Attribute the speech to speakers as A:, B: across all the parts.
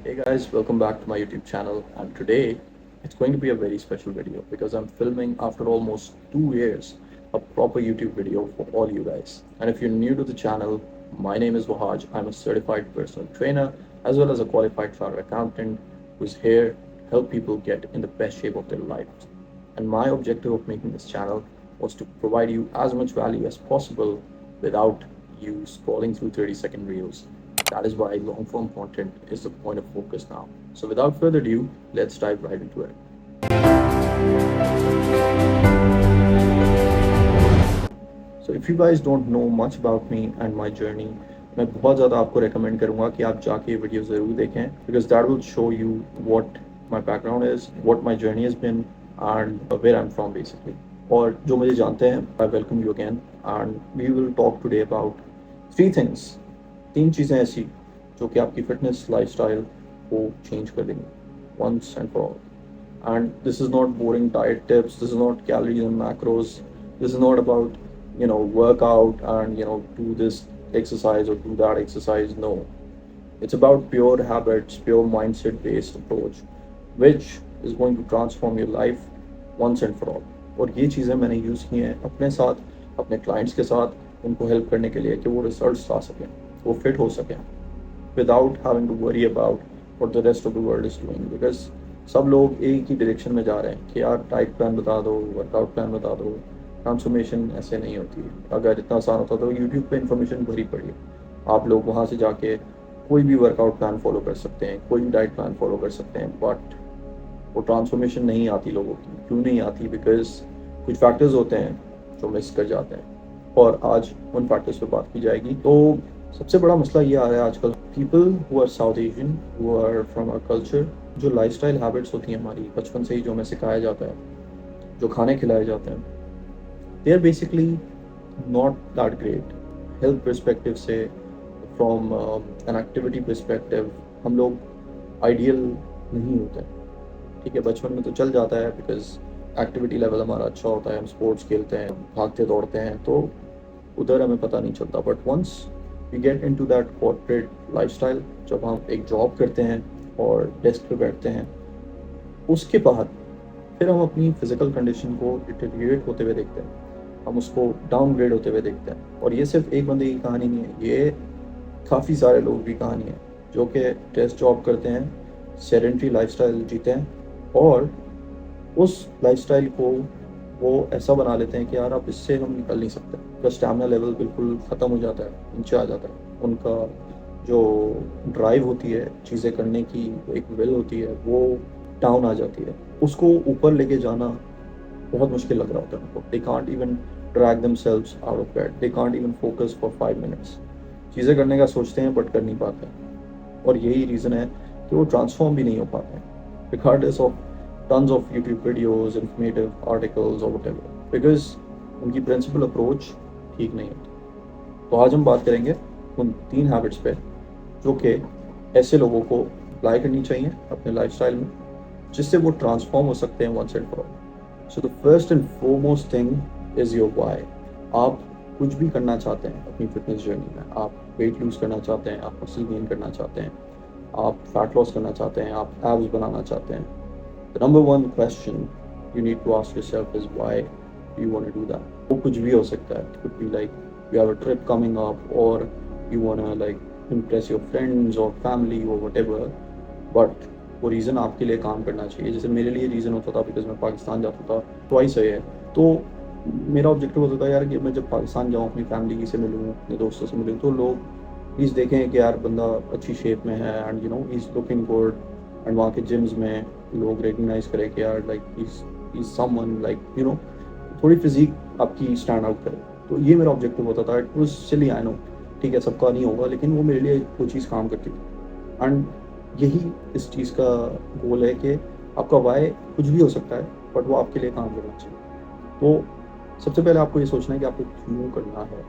A: Hey guys, welcome back to my YouTube channel. And today it's going to be a very special video because I'm filming after almost 2 years a proper YouTube video for all you guys. And if you're new to the channel, my name is Wahaj. I'm a certified personal trainer as well as a qualified chartered accountant who's here to help people get in the best shape of their lives. And my objective of making this channel was to provide you as much value as possible without you scrolling through 30-second reels. That is why long form content is the point of focus now. So without further ado, let's dive right into it. So if you guys don't know much about me and my journey, मैं बहुत ज़्यादा आपको recommend करूँगा कि आप जाके ये video ज़रूर देखें because that will show you what my background is, what my journey has been and where I'm from basically. और जो मुझे जानते हैं, I welcome you again and we will talk today about three things. तीन चीज़ें ऐसी जो कि आपकी फिटनेस लाइफस्टाइल को चेंज कर देंगी once and for all. And this is not boring diet tips, this is not calories and macros, this is not about work out and do this exercise or do that exercise. No, it's about pure habits, pure mindset based approach which is going to transform your life once and for all. और ये चीज़ें मैंने use की हैं अपने साथ, अपने clients के साथ, उनको हेल्प करने के लिए कि वो रिजल्ट्स ला सकें, वो फिट हो सकें without having to worry about what the rest of the world is doing. Because सब लोग एक ही डायरेक्शन में जा रहे हैं कि यार डाइट प्लान बता दो, वर्कआउट प्लान बता दो. ट्रांसफॉर्मेशन ऐसे नहीं होती है. अगर इतना आसान होता तो यूट्यूब पे इन्फॉर्मेशन भरी पड़ी है. आप लोग वहाँ से जाके कोई भी वर्कआउट प्लान फॉलो कर सकते हैं, कोई भी डाइट प्लान फॉलो कर सकते हैं, बट वो ट्रांसफॉर्मेशन नहीं आती लोगों की. क्यों नहीं आती? बिकॉज कुछ फैक्टर्स होते हैं जो मिस कर जाते हैं और आज उन फैक्टर्स पे बात की जाएगी. तो सबसे बड़ा मसला ये आ रहा है आजकल, people who are South Asian, who are from our culture, जो लाइफस्टाइल हैबिट्स होती हैं हमारी बचपन से ही जो हमें सिखाया जाता है, जो खाने खिलाए जाते हैं, they are basically not that great. Health perspective से, फ्रॉम एन एक्टिविटी पर्सपेक्टिव हम लोग आइडियल नहीं होते. ठीक है, बचपन में तो चल जाता है बिकॉज एक्टिविटी लेवल हमारा अच्छा होता है, हम स्पोर्ट्स खेलते हैं, भागते दौड़ते हैं, तो उधर हमें पता नहीं चलता. But once we get into that corporate lifestyle, जब हम एक जॉब करते हैं और डेस्क पे बैठते हैं, उसके बाद फिर हम अपनी फिजिकल कंडीशन को डिटेरियोरेट होते हुए देखते हैं, हम उसको डाउनग्रेड होते हुए देखते हैं. और ये सिर्फ एक बंदे की कहानी नहीं है, ये काफ़ी सारे लोग की कहानी है जो कि डेस्क जॉब करते हैं, सेडेंटरी लाइफस्टाइल जीते हैं और उस लाइफस्टाइल को वो ऐसा बना लेते हैं कि यार अब इससे हम निकल नहीं सकते. उनका स्टैमिना लेवल बिल्कुल ख़त्म हो जाता है, नीचे आ जाता है. उनका जो ड्राइव होती है चीज़ें करने की, एक विल होती है, वो डाउन आ जाती है. उसको ऊपर लेके जाना बहुत मुश्किल लग रहा होता है उनको. They can't even drag themselves out of bed, they can't even focus for 5 minutes. चीज़ें करने का सोचते हैं बट कर नहीं पाते. और यही रीज़न है कि वो ट्रांसफॉर्म भी नहीं हो पाते हैं regardless of tons of YouTube videos, informative articles or whatever, because उनकी प्रिंसिपल अप्रोच ठीक नहीं होती. तो आज हम बात करेंगे उन 3 हैबिट्स पे जो कि ऐसे लोगों को अप्लाई करनी चाहिए अपने लाइफस्टाइल में, जिससे वो ट्रांसफॉर्म हो सकते हैं once and for all. So the first and foremost thing is your why. आप कुछ भी करना चाहते हैं अपनी फिटनेस जर्नी में, आप वेट लूज करना चाहते हैं, आप मसल गेन करना चाहते हैं, आप फैट लॉस करना चाहते हैं, आप एब्स बनाना चाहते हैं, the number one question you need to ask yourself is why do you want to do that. वो कुछ भी हो सकता है. It could be like you have a trip coming up or you want to like impress your friends or family or whatever, but वो reason आपके लिए काम करना चाहिए. जैसे मेरे लिए रीज़न होता था बिकॉज मैं पाकिस्तान जाता था ट्वाइस a year, तो मेरा ऑब्जेक्टिव होता था यार कि मैं जब पाकिस्तान जाऊँ, अपनी फैमिली से मिलूँ, अपने दोस्तों से मिलूँ, तो लोग प्लीज़ देखें कि यार बंदा अच्छी शेप में है and he is looking good. And वहाँ के जिम्स में लोग रिकग्नाइज करें कि यार like he is someone like थोड़ी फिजिक आपकी स्टैंड आउट करे. तो ये मेरा ऑब्जेक्टिव होता था. It was silly, I know, ठीक है, सबका नहीं होगा, लेकिन वो मेरे लिए वो चीज़ काम करती थी. एंड यही इस चीज़ का गोल है कि आपका वाई कुछ भी हो सकता है बट वो आपके लिए काम करना चाहिए. तो सबसे पहले आपको ये सोचना है कि आपको क्यों करना है,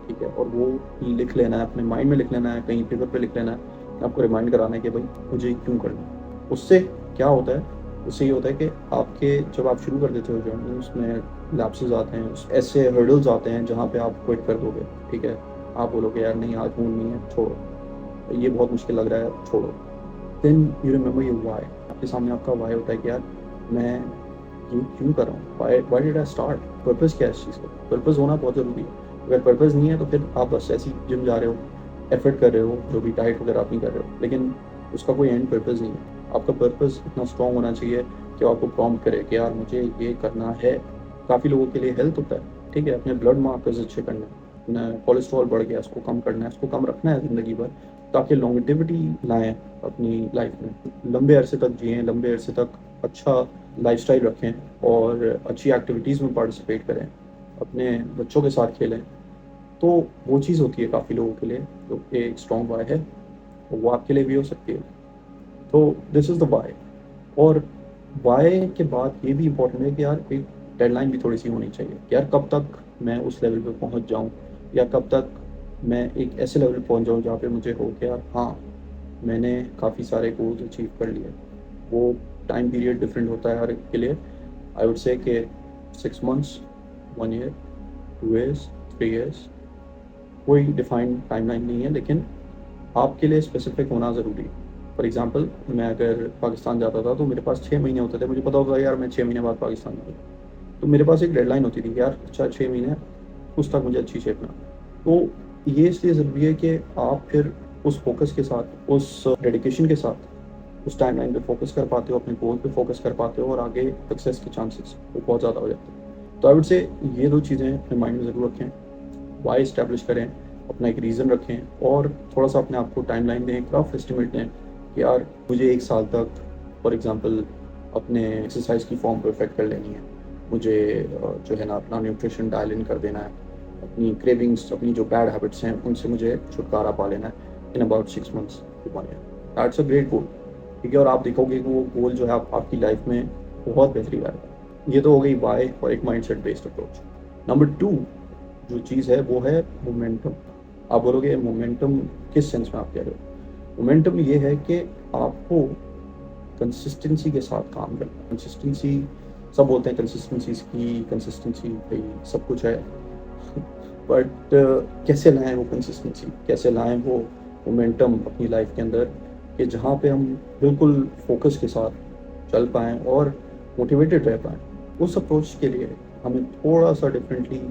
A: ठीक है, और वो लिख लेना है, अपने माइंड में लिख लेना है, कहीं पेपर पे लिख लेना है. आपको रिमाइंड कराना है कि भाई मुझे क्यों करना है. उससे क्या होता है? उससे ये होता है कि आपके जब आप शुरू कर देते हो जर्नी, उसमें लैप्सेस आते हैं, ऐसे हर्डल्स आते हैं जहाँ पे आप क्विट कर दोगे. ठीक है, आप बोलोगे यार नहीं, आज मूड नहीं है, छोड़ो, ये बहुत मुश्किल लग रहा है, छोड़ो. Then you remember your why. आपके सामने आपका वाई होता है कि यार मैं ये क्यों कर रहा हूँ, why did I start, purpose क्या है इस चीज़ का। पर्पज़ होना बहुत ज़रूरी है। अगर पर्पज़ नहीं है तो फिर आप बस ऐसे ही जिम जा रहे हो, एफर्ट कर रहे हो, जो भी डाइट वगैरह आप नहीं कर रहे हो, लेकिन उसका कोई एंड पर्पज़ नहीं है। आपका पर्पज़ इतना स्ट्रॉन्ग होना चाहिए कि वो आपको प्रॉम्प्ट करे कि यार मुझे ये करना है। काफ़ी लोगों के लिए हेल्थ होता है, ठीक है, अपने ब्लड मार्कर्स अच्छे करने हैं, अपना कोलेस्ट्रॉल बढ़ गया, उसको कम करना है, उसको कम रखना है ज़िंदगी भर, ताकि लॉन्गेटिविटी लाएँ अपनी लाइफ में, लंबे अरसे तक जिएँ, लंबे अरसे तक अच्छा लाइफस्टाइल रखें और अच्छी एक्टिविटीज़ में पार्टिसिपेट करें, अपने बच्चों के साथ खेलें। तो वो चीज़ होती है काफ़ी लोगों के लिए, जो एक स्ट्रॉन्ग वाई है, वो आपके लिए भी हो सकती है। तो दिस इज़ द वाई। और वाई के बाद ये भी इम्पोर्टेंट है कि यार एक डेडलाइन भी थोड़ी-सी होनी चाहिए कि यार कब तक मैं उस लेवल पे पहुँच जाऊँ, या कब तक मैं एक ऐसे लेवल पे पहुँच जाऊँ जहाँ पे मुझे हो कि यार हाँ, मैंने काफ़ी सारे गोल्स अचीव कर लिए। वो टाइम पीरियड डिफरेंट होता है हर एक के लिए। आई वुड से कि 6 मंथ्स, 1 ईयर, 2 ईयर्स, 3 ईयर्स, कोई डिफाइंड टाइमलाइन नहीं है, लेकिन आपके लिए स्पेसिफिक होना ज़रूरी है। फॉर एग्ज़ाम्पल, मैं अगर पाकिस्तान जाता था तो मेरे पास 6 महीने होते थे, मुझे पता होता था यार मैं 6 महीने बाद पाकिस्तान जाऊँगा। तो मेरे पास एक डेडलाइन होती थी कि यार अच्छा 6 महीने, उस तक मुझे अच्छी शेप में आना है। तो ये इसलिए ज़रूरी है कि आप फिर उस फ़ोकस के साथ, उस डेडिकेशन के साथ उस टाइमलाइन पे फ़ोकस कर पाते हो, अपने गोल पे फ़ोकस कर पाते हो, और आगे सक्सेस के चांसेस वो बहुत ज़्यादा हो जाते हैं। तो आई वुड से ये 2 चीज़ें अपने माइंड में ज़रूर रखें। वाई एस्टैब्लिश करें, अपना एक रीज़न रखें, और थोड़ा-सा अपने आप को टाइमलाइन दें, एक रफ़ एस्टिमेट दें कि यार मुझे 1 साल तक फॉर एग्ज़ाम्पल अपने एक्सरसाइज़ की फ़ॉर्म परफेक्ट कर लेनी है। मुझे जो है ना अपना न्यूट्रिशन डायल इन कर देना है। अपनी क्रेविंग्स, अपनी जो बैड हैबिट्स हैं, उनसे मुझे छुटकारा पा लेना है in about 6 months to 1 year. That's a great goal, ठीक है? और आप देखोगे कि वो गोल जो है आपकी लाइफ में बहुत बेहतरी लाएगा। ये तो हो गई वाई और एक माइंडसेट बेस्ड अप्रोच। नंबर 2 जो चीज़ है वो है मोमेंटम। आप बोलोगे मोमेंटम किस सेंस में आप कह रहे हो? मोमेंटम ये है कि आपको कंसिस्टेंसी के साथ काम करना है। कंसिस्टेंसी, सब बोलते हैं कंसिस्टेंसी इज़ की, कंसिस्टेंसी भई सब कुछ है। बट कैसे लाएँ वो कंसिस्टेंसी? कैसे लाएँ वो मोमेंटम अपनी लाइफ के अंदर, कि जहाँ पे हम बिल्कुल फ़ोकस के साथ चल पाएँ और मोटिवेटेड रह पाएँ? उस अप्रोच के लिए हमें थोड़ा-सा डिफरेंटली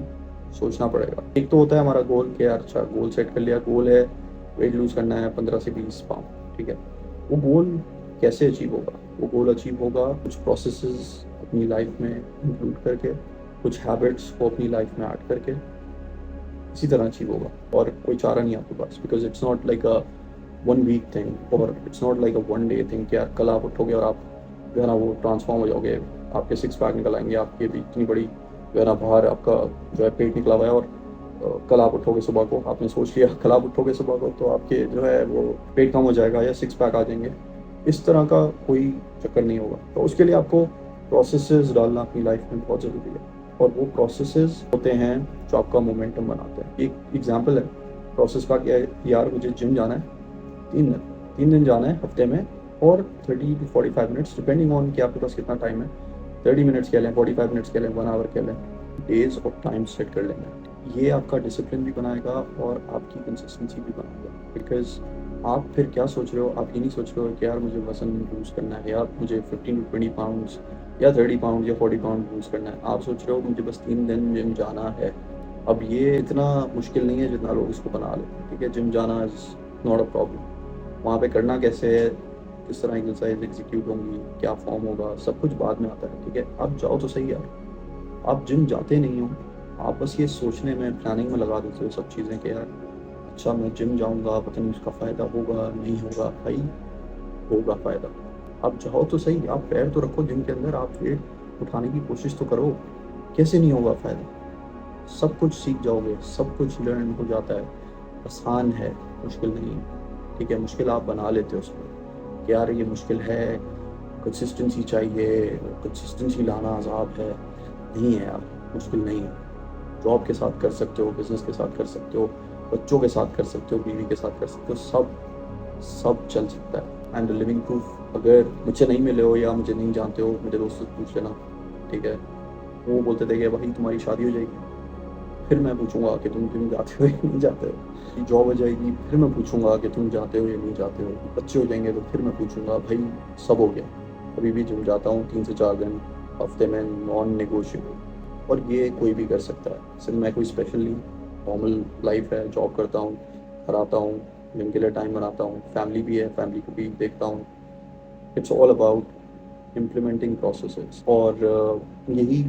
A: सोचना पड़ेगा। एक तो होता है हमारा गोल कि यार अच्छा गोल सेट कर लिया, गोल है वेट लूज़ करना है 15 से 20 पाउंड, ठीक है? वो गोल कैसे अचीव होगा? वो गोल अचीव होगा कुछ प्रोसेसेस अपनी लाइफ में इंक्लूड करके, कुछ हैबिट्स को अपनी लाइफ में ऐड करके, इसी तरह अचीव होगा। और कोई चारा नहीं है आपके पास, because it's not like a 1 week thing, और it's not like a 1 day thing कि यार कल आप उठोगे और आप जो है ना वो ट्रांसफॉर्म हो जाओगे, आपके 6 पैक निकल आएँगे, आपकी भी इतनी बड़ी जो है ना बाहर आपका जो है पेट निकला हुआ है, और कल आप उठोगे सुबह को, आपने सोच लिया कल आप उठोगे सुबह को तो आपके जो है वो पेट कम हो जाएगा या 6 पैक आ जाएँगे। इस तरह का कोई चक्कर नहीं होगा। तो उसके लिए आपको प्रोसेसेस डालना अपनी लाइफ में बहुत ज़रूरी है, और वो प्रोसेसेस होते हैं जो आपका मोमेंटम बनाते हैं। एक एग्ज़ाम्पल है प्रोसेस का, क्या है, यार मुझे जिम जाना है 3 दिन, 3 दिन जाना है हफ्ते में, और 30 टू 45 मिनट्स डिपेंडिंग ऑन कि आपके पास कितना टाइम है, 30 मिनट्स कह लें, 45 मिनट्स कह लें, 1 आवर कह लें, डेज़ और टाइम सेट कर लेंगे। ये आपका डिसिप्लिन भी बनाएगा और आपकी कंसिस्टेंसी भी बनाएगा, बिकॉज़ आप फिर क्या सोच रहे हो, आप ये नहीं सोच रहे हो कि यार मुझे वज़न लूज़ करना है, या मुझे 15 टू 20 पाउंड्स या 30 पाउंड या 40 पाउंड लूज़ करना है। आप सोच रहे हो मुझे बस 3 दिन जिम जाना है। अब ये इतना मुश्किल नहीं है जितना लोग इसको बना लेते हैं, ठीक है? जिम जाना इज़ नॉट अ प्रॉब्लम। वहाँ पे करना कैसे है, किस तरह एक्सरसाइज एग्जीक्यूट होंगी, क्या फॉर्म होगा, सब कुछ बाद में आता है, ठीक है? आप जाओ तो सही यार। आप जिम जाते नहीं हो, आप बस ये सोचने में, प्लानिंग में लगा देते हो सब चीज़ें कि यार अच्छा मैं जिम जाऊँगा, पता नहीं उसका फ़ायदा होगा, नहीं होगा। भाई होगा फ़ायदा। आप जाओ तो सही, आप पैर तो रखो जिम के अंदर, आप वेट उठाने की कोशिश तो करो। कैसे नहीं होगा फ़ायदा? सब कुछ सीख जाओगे, सब कुछ लर्न हो जाता है। आसान है, मुश्किल नहीं है, ठीक है? मुश्किल आप बना लेते हो उसको कि यार ये मुश्किल है, कंसिस्टेंसी चाहिए, कंसिस्टेंसी लाना अज़ाब है। नहीं है यार, मुश्किल नहीं है। जॉब के साथ कर सकते हो, बिज़नेस के साथ कर सकते हो, बच्चों के साथ कर सकते हो, बीवी के साथ कर सकते हो, सब चल सकता है। I am the living proof. अगर मुझसे नहीं मिले हो या मुझे नहीं जानते हो, मेरे दोस्तों से पूछ लेना, ठीक है? वो बोलते थे कि भाई तुम्हारी शादी हो जाएगी, फिर मैं पूछूंगा कि तुम जिम जाते हो या नहीं जाते हो। जॉब हो जाएगी, फिर मैं पूछूंगा कि तुम जाते हो या नहीं जाते हो। बच्चे हो जाएंगे तो फिर मैं पूछूंगा, भाई सब हो गया, अभी भी जिम जाता हूँ 3 से 4 दिन हफ्ते में, नॉन नेगोशिएबल। और ये कोई भी कर सकता है, सिर्फ मैं कोई स्पेशल नहीं, नॉर्मल लाइफ है, जॉब करता हूँ, घर आता हूँ, जिम के लिए टाइम बनाता हूँ, फैमिली भी है, फैमिली को भी देखता हूँ। It's all about implementing processes. और यही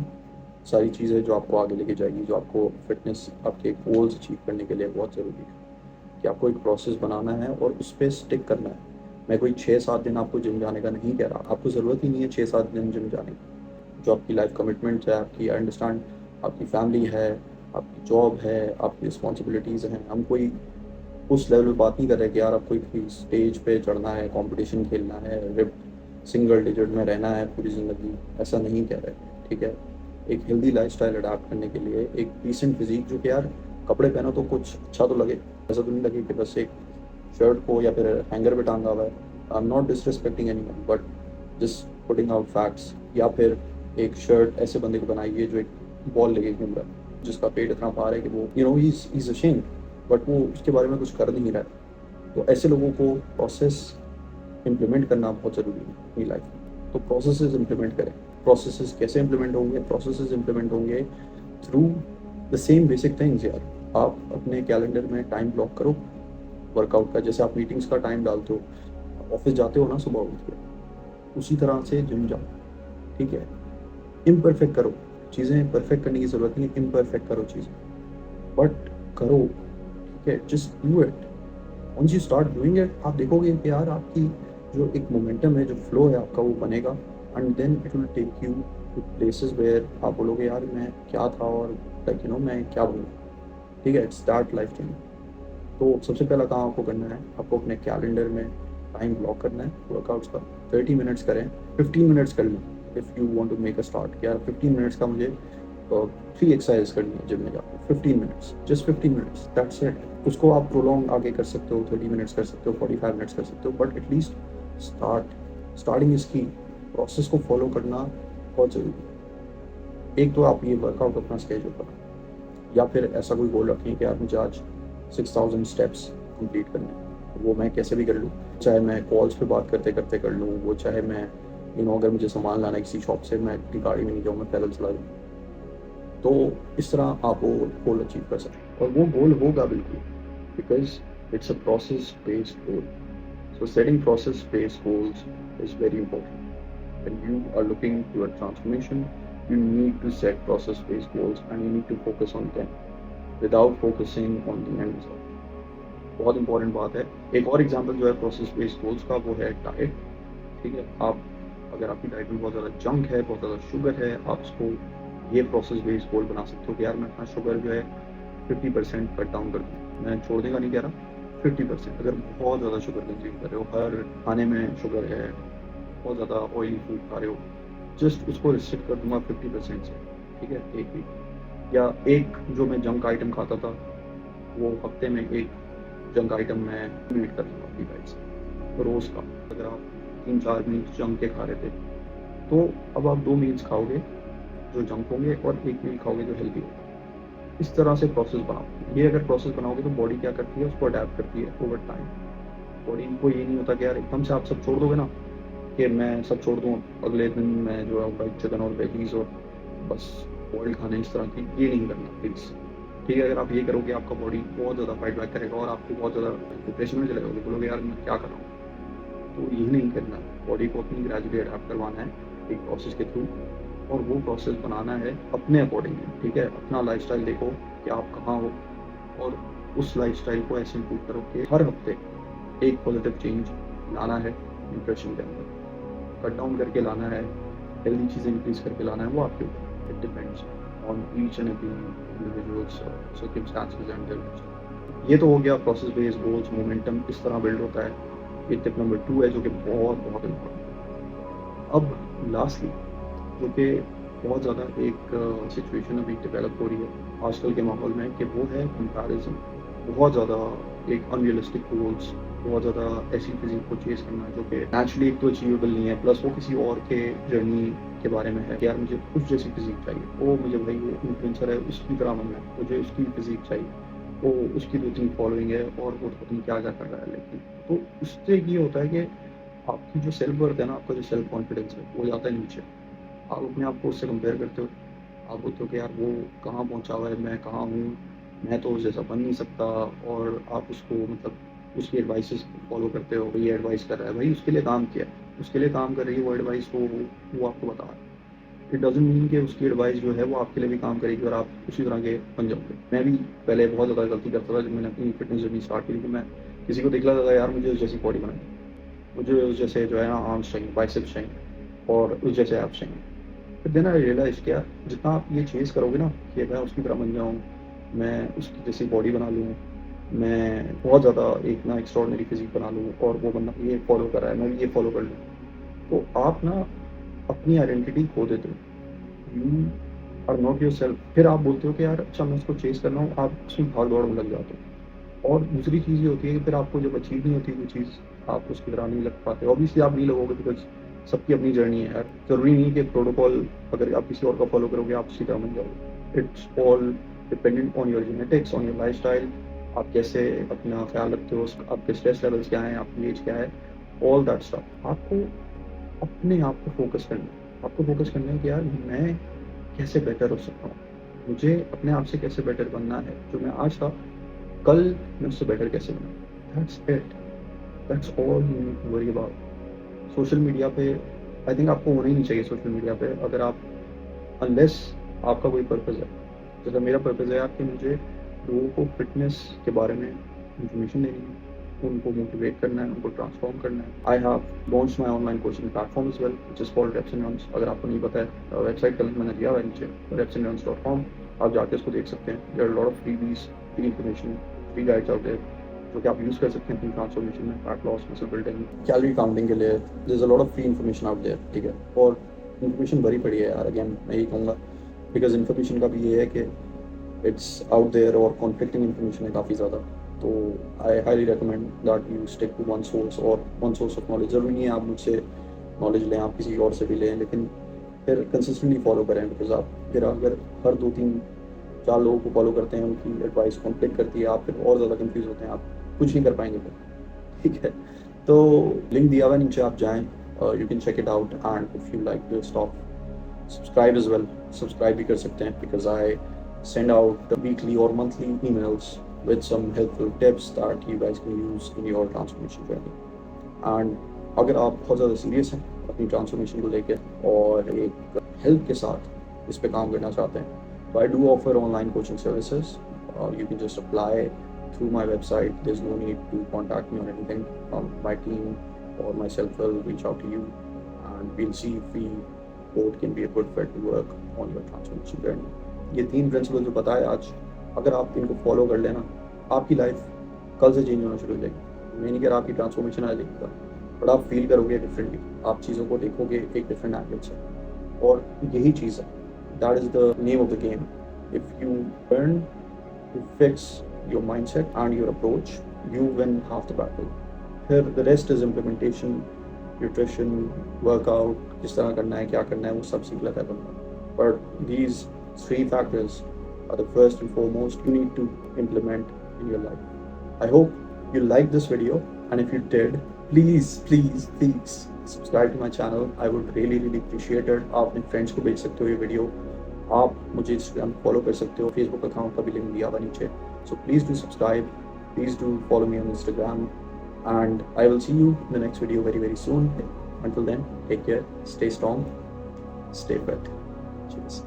A: सारी चीज़ें जो आपको आगे लेके जाएगी, जो आपको फिटनेस, आपके गोल्स अचीव करने के लिए बहुत ज़रूरी है कि आपको एक प्रोसेस बनाना है और उस पर स्टिक करना है। मैं कोई 6-7 दिन आपको जिम जाने का नहीं कह रहा, आपको ज़रूरत ही नहीं है 6-7 दिन जिम जाने की। जो आपकी लाइफ कमिटमेंट्स है आपकी, आई अंडरस्टैंड, आपकी फैमिली है, आपकी जॉब है, आपकी रिस्पॉन्सिबिलिटीज़ हैं। हम कोई उस लेवल पे बात नहीं कर रहे कि यार आपको कोई स्टेज पे चढ़ना है, कंपटीशन खेलना है, रिप सिंगल डिजिट में रहना है पूरी ज़िंदगी, ऐसा नहीं कह रहे। ठीक है, एक हेल्दी लाइफस्टाइल अडॉप्ट करने के लिए एक डिसेंट फिजिक, जो कि यार कपड़े पहनो तो कुछ अच्छा तो लगे, ऐसा तो नहीं लगे कि बस एक शर्ट को या फिर हैंगर पे टांगा हुआ है। I am not disrespecting anyone, but just putting out facts. या फिर एक शर्ट ऐसे बंदे को बनाइए जो एक बॉल लेके घूम रहा है, जिसका पेट इतना भार है कि वो ही इज अशेम्ड, बट वो उसके बारे में कुछ कर नहीं रहा है। तो ऐसे लोगों को प्रोसेस इम्प्लीमेंट करना बहुत ज़रूरी है अपनी लाइफ में। तो प्रोसेसेस इम्प्लीमेंट करें। प्रोसेसेस कैसे इम्प्लीमेंट होंगे? प्रोसेसेस इम्प्लीमेंट होंगे through the same basic things यार। आप अपने कैलेंडर में टाइम ब्लॉक करो वर्कआउट का, जैसे आप मीटिंग्स का टाइम डालते हो, ऑफिस जाते हो ना सुबह उठ के, उसी तरह से जिम जाओ। ठीक है, इम्परफेक्ट करो चीज़ें, परफेक्ट करने की ज़रूरत नहीं है, इम्परफेक्ट करो चीज़ें, बट करो। ठीक है, just do it. Once you start doing it, आप देखोगे कि यार आपकी जो एक मोमेंटम है, जो फ्लो है आपका, वो बनेगा, and then it will take you to places where आप बोलोगे यार मैं क्या था, और लाइक मैं क्या बनूँ। ठीक है, इट्स दैट लाइफ चेंज। तो सबसे पहला काम आपको करना है, आपको अपने कैलेंडर में टाइम ब्लॉक करना है वर्कआउट्स का। 30 मिनट्स करें, 15 मिनट्स कर लें if you want to make a start. यार 15 मिनट्स का मुझे 3 एक्सरसाइज करनी है जिम में जाकर, 15 minutes, just 15 minutes, that's it. उसको आप प्रोलॉन्ग आगे कर सकते हो, 30 मिनट्स कर सकते हो, 45 मिनट्स कर सकते हो, बट एटलीस्ट स्टार्टिंग इज की। प्रोसेस को फॉलो करना बहुत ज़रूरी है। एक तो आप ये वर्कआउट अपना स्केड्यूल करो, या फिर ऐसा कोई गोल रखें कि यार मुझे आज 6000 स्टेप्स कंप्लीट करने हैं। वो मैं कैसे भी कर लूँ, चाहे मैं कॉल्स पे बात करते करते कर लूँ, वो चाहे मैं अगर मुझे सामान लाना है किसी शॉप से, मैं अपनी गाड़ी में नहीं जाऊँ, मैं पैदल चला जाऊँ। तो इस तरह आप वो गोल अचीव कर सकते हैं, और वो गोल होगा बिल्कुल, because it's a process based goal. So setting process-based goals is very important. When you are looking to a transformation, you need to set process-based goals and you need to focus on them without focusing on the end result. बहुत important बात है। एक और example जो है process based goals का, वो है डाइट। ठीक है, आप अगर आपकी डाइट में बहुत ज़्यादा जंक है, बहुत ज़्यादा शुगर है, आप उसको ये प्रोसेस बेस्ड गोल बना सकते हो कि यार मैं अपना शुगर जो है 50% कट डाउन कर दूँ। मैं छोड़ने का नहीं कह रहा, 50%। अगर बहुत ज़्यादा शुगर कंज्यूम कर रहे हो, हर खाने में शुगर है, बहुत ज़्यादा ऑयली फूड खा रहे हो, जस्ट उसको रिस्ट्रिक्ट कर दूंगा 50% से। ठीक है, एक वीक। या एक जो मैं जंक आइटम खाता था, वो हफ्ते में एक जंक आइटम मैं मीट कर दूंगा अपनी डाइट से रोज़ का। अगर आप 3-4 मील्स जंक के खा रहे थे, तो अब आप 2 मील्स खाओगे जो जंक होंगे और 1 मील खाओगे जो हेल्दी होगा। इस तरह से प्रोसेस बनाओ। ये अगर प्रोसेस बनाओगे तो बॉडी क्या करती है, उसको अडेप्ट करती है ओवर टाइम। बॉडी को ये नहीं होता कि यार एकदम से आप सब छोड़ दोगे ना, कि मैं सब छोड़ दूँ, अगले दिन मैं जो है भाई चिकन और वेजीज और बस बॉइल्ड खाने, इस तरह की ये नहीं करना प्लीज़। ठीक है, अगर आप ये करोगे आपका बॉडी बहुत ज़्यादा फाइट बैक करेगा और आपको बहुत ज़्यादा डिप्रेशन में चले जाओगे, बोलोगे यार मैं क्या कर रहा हूँ। तो ये नहीं करना, बॉडी को अपनी ग्रेजुअली अडेप्ट करवाना है एक प्रोसेस के थ्रू, और वो प्रोसेस बनाना है अपने अकॉर्डिंगली। ठीक है, अपना लाइफस्टाइल देखो कि आप कहाँ हो, और उस लाइफस्टाइल को ऐसे इम्प्रूव करो कि हर हफ्ते एक पॉजिटिव चेंज लाना है न्यूट्रिशन के अंदर, कट डाउन करके लाना है, हेल्दी चीज़ें इंक्रीज करके लाना है, वो आपके ऊपर, it depends on each and every individuals circumstances and there. ये तो हो गया प्रोसेस बेस्ड गोल्स, मोमेंटम इस तरह बिल्ड होता है। ये टिप नंबर 2 है जो कि बहुत बहुत इम्पोर्टेंट है। अब लास्टली, जो कि बहुत ज़्यादा एक सिचुएशन अभी डेवलप हो रही है आजकल के माहौल में, कि वो है कंपैरिजन। बहुत ज़्यादा एक अनरियलिस्टिक गोल्स, बहुत ज़्यादा ऐसी फिजिक को चेस करना जो कि नेचुरली एक तो अचीवेबल नहीं है, प्लस वो किसी और के जर्नी के बारे में है कि यार मुझे उस जैसी फिजिक चाहिए, वो मुझे भाई वो इन्फ्लुएंसर है उसकी तरह बनना है, मुझे उसकी फिजिक चाहिए, वो उसकी 2-3 फॉलोइंग है और वो पता नहीं क्या-क्या कर रहा है। लेकिन तो उससे ये होता है कि आपकी जो सेल्फ वर्थ है ना, आपका जो सेल्फ कॉन्फिडेंस है, वो जाता है नीचे। आप अपने आप को उससे कंपेयर करते हो, आप बोलते हो कि यार वो कहाँ पहुँचा हुआ है, मैं कहाँ हूँ, मैं तो उस जैसा बन नहीं सकता। और आप उसको मतलब उसकी एडवाइसेस फॉलो करते हो, ये एडवाइस कर रहा है, भाई उसके लिए काम किया है, उसके लिए काम कर रही है वो एडवाइस, वो आपको बता रहा है। इट डज़न्ट मीन कि उसकी एडवाइस जो है वो आपके लिए भी काम करेगी और आप उसी तरह के बन जाओगे। मैं भी पहले बहुत ज़्यादा गलती करता था जब मैंने अपनी फिटनेस जर्नी स्टार्ट की थी, कि मैं किसी को देख लेता था, यार मुझे उस जैसी बॉडी बनानी है, मुझे उस जैसे जो है ना आर्म्स चाहिए, बाइसेप्स चाहिए और उस जैसे एब्स चाहिए। फिर देन आई रियलाइज़ किया, जितना आप ये चेज़ करोगे ना कि मैं उसकी तरह बन जाऊँ, मैं उसकी जैसी बॉडी बना लूँ, मैं बहुत ज़्यादा एक ना एक्स्ट्राऑर्डिनरी फिज़ीक बना लूँ और वो बंदा ये फॉलो कर रहा है, मैं भी ये फॉलो कर लूँ, तो आप ना अपनी आइडेंटिटी खो देते हो। You are not yourself. फिर आप बोलते हो कि यार अच्छा मैं इसको चेज़ कर रहा हूँ, आप उसमें भाग-दौड़ में लग जाते हो। और दूसरी चीज़ ये होती है कि फिर आपको जब अचीव नहीं होती कोई चीज़, आप उसकी तरह नहीं लग पाते। ऑब्वियसली आप नहीं लगोगे, बिकॉज़ सबकी अपनी जर्नी है यार। ज़रूरी नहीं कि प्रोटोकॉल अगर आप किसी और का फॉलो करोगे आप उसी तरह बन जाओगे। It's all dependent on your genetics, on your lifestyle, आप कैसे अपना ख़्याल रखते हो, आपके स्ट्रेस लेवल्स क्या हैं, आपकी एज क्या है, ऑल दैट स्टफ। आपको अपने आप पे फ़ोकस करना है। आपको फ़ोकस करना है कि यार मैं कैसे बेटर हो सकता हूँ? मुझे अपने आप से कैसे बेटर बनना है? जो मैं आज था, कल मैं उससे बेटर कैसे बनूँ? That's it. That's all you need to worry about. Social media पे आई थिंक आपको होना ही नहीं चाहिए सोशल मीडिया पे, अगर आप अनलेस आपका कोई पर्पज़ है। जैसा मेरा पर्पज़ है यार कि मुझे लोगों को फ़िटनेस के बारे में इन्फॉर्मेशन देनी है, उनको मोटिवेट करना है, उनको ट्रांसफ़ॉर्म करना है। I have launched my online coaching platform as well, which is called Reps and Runs. अगर आपको नहीं पता है, वेबसाइट का लिंक मैंने दिया हुआ है नीचे, repsandruns.com। आप जाके उसको देख सकते हैं। There are lot of freebies, free information, free guides out there, जो कि आप यूज़ कर सकते हैं अपनी ट्रांसफॉर्मेशन में, fat loss, muscle building, calorie counting के लिए। There is a lot of free information out there, ठीक है? और इन्फॉर्मेशन भरी पड़ी है यार, अगेन मैं यही कहूँगा, बिकॉज़ इन्फॉर्मेशन का भी ये है कि इट्स आउट देयर और कॉन्फ्लिक्टिंग इन्फॉर्मेशन है काफ़ी ज़्यादा। तो I highly recommend that you stick to one source और वन सोर्स ऑफ नॉलेज। ज़रूरी नहीं है आप मुझसे नॉलेज लें, आप किसी और से भी लें, लेकिन फिर कंसिस्टेंटली फॉलो करें। बिकॉज़ आप फिर अगर हर 2-3-4 लोगों को फॉलो करते हैं, उनकी एडवाइस कॉन्फ्लिक्ट करती है, आप फिर और ज़्यादा कंफ्यूज होते हैं, आप कुछ नहीं कर पाएंगे फिर, ठीक है? तो लिंक दिया हुआ है नीचे, आप जाएँ, you can check it out. And if you like this stuff, subscribe as well, subscribe भी कर सकते हैं, because I send out weekly or monthly emails with some helpful tips that you guys can use in your transformation journey. And अगर आप बहुत ज़्यादा serious हैं अपनी ट्रांसफॉर्मेशन को लेकर और एक हेल्प के साथ इस पे काम करना चाहते हैं, तो I do offer online coaching services. You can just apply through my website. There's no need to contact me or anything. My team or myself will reach out to you and we'll see if we both can be a good fit to work on your transformation journey. ये 3 principal जो बताए आज, अगर आप इनको follow कर लेना, आपकी लाइफ कल से चेंज होना शुरू हो जाएगी। मैं नहीं कह रहा आपकी ट्रांसफॉर्मेशन आ जाएगी, बट आप फील करोगे डिफरेंटली, आप चीज़ों को देखोगे एक डिफरेंट एंगल से, और यही चीज़ है, that is the name of the game. If you learn to fix your mindset and your approach, you win half the battle. फिर the rest is implementation, nutrition, workout, किस तरह करना है, क्या करना है, वो सब सीख लेता है बंदा। But these 3 factors are the first and foremost you need to implement in your life. I hope you liked this video, and if you did, please subscribe to my channel. I would really appreciate it. आप अपने friends को भेज सकते हो ये video, आप मुझे Instagram follow कर सकते हो, फेसबुक अकाउंट का भी लिंक दिया हुआ नीचे। So please do subscribe, please do follow me on Instagram, and I will see you in the next video very soon. Until then, take care, stay strong, stay fit. Cheers.